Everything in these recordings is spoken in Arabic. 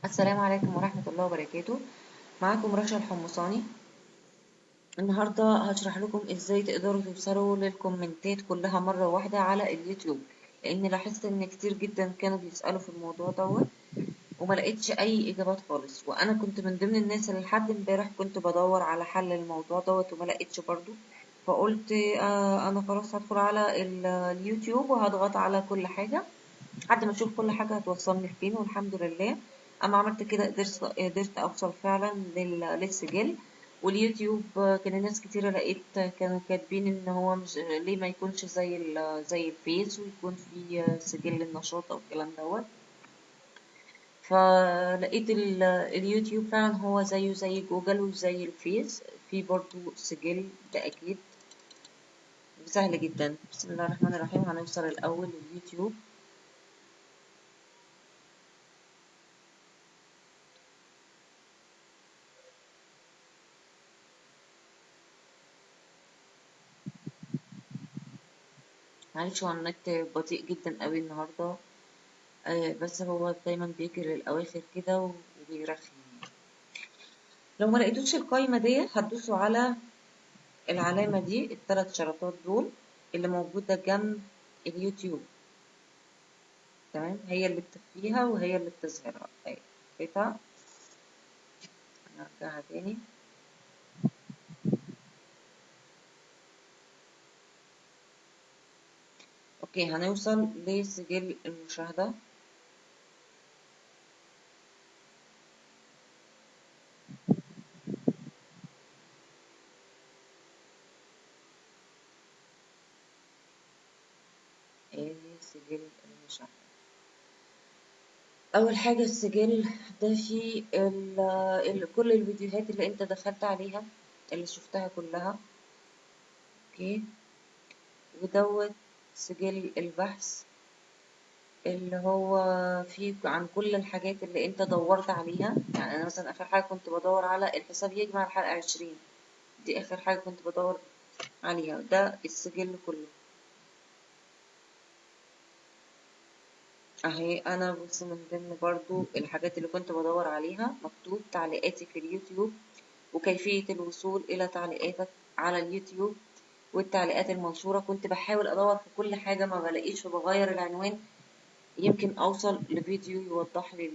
السلام عليكم ورحمة الله وبركاته. معاكم رشا الحمصاني. النهاردة هشرح لكم ازاي تقدروا توصلوا للكومنتات كلها مرة واحدة على اليوتيوب، لان لاحظت ان كتير جدا كانوا بيسألوا في الموضوع دوت وما لقيتش اي اجابات خالص، وانا كنت من ضمن الناس اللي لحد امبارح كنت بدور على حل الموضوع دوت وما لقيتش برضو. فقلت انا خلاص هدخل على اليوتيوب وهضغط على كل حاجة لحد ما اشوف كل حاجة هتوصلني لفين، والحمد لله اما عملت كده قدرت اوصل فعلا للسجل. واليوتيوب كان ناس كتيرة لقيت كانوا كاتبين ان هو مش ليه ما يكونش زي الفيس ويكون في سجل النشاط او الكلام دوت. فلقيت اليوتيوب فعلا هو زيه زي جوجل وزي الفيس، في برضو سجل ده اكيد سهل جدا. بسم الله الرحمن الرحيم. هنوصل الاول لليوتيوب. معلش هو النت بطيء جدا قوي النهارده، بس هو دايما بيجي للأواخر كده وبيرخم. لو ما لقيتوش القايمة دي هتدوسوا على العلامة دي، الثلاث شرطات دول اللي موجودة جنب اليوتيوب. تمام، هي اللي بتخفيها وهي اللي بتظهرها. اهي شايفها. هرجعها تاني. اوكي، هنوصل لسجل المشاهدة. سجل المشاهدة. أول حاجة السجل ده فيه كل الفيديوهات اللي انت دخلت عليها اللي شفتها كلها. اوكي، ودوت سجل البحث اللي هو فيه عن كل الحاجات اللي انت دورت عليها. يعني انا مثلا اخر حاجة كنت بدور على الحساب يجمع الحلقة 20، دي اخر حاجة كنت بدور عليها، ده السجل كله. اهي انا بص من ضمن برضو الحاجات اللي كنت بدور عليها مكتوب تعليقاتي في اليوتيوب وكيفية الوصول الى تعليقاتك على اليوتيوب والتعليقات المنشورة. كنت بحاول ادور في كل حاجة ما بلاقيش وبغير العنوان يمكن اوصل لفيديو يوضح لي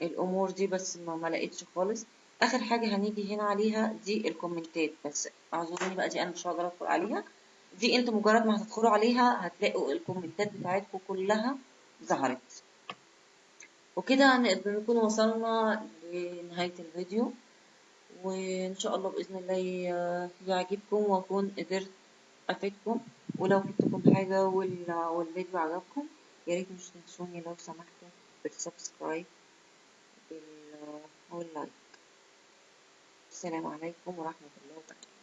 الامور دي، بس ما لقيتش خالص. اخر حاجه هنيجي هنا عليها دي الكومنتات، بس اعذروني بقى دي انا مش هقدر ادخل عليها. دي انتوا مجرد ما هتدخلوا عليها هتلاقوا الكومنتات بتاعتكم كلها ظهرت. وكده نقدر نكون وصلنا لنهايه الفيديو، وان شاء الله باذن الله يعجبكم واكون قدرت افيدكم. ولو فدتكم حاجه والفيديو عجبكم يا ريت مش تنسوني لو سمحتوا بالسبسكرايب واللايك. السلام عليكم ورحمة الله وبركاته.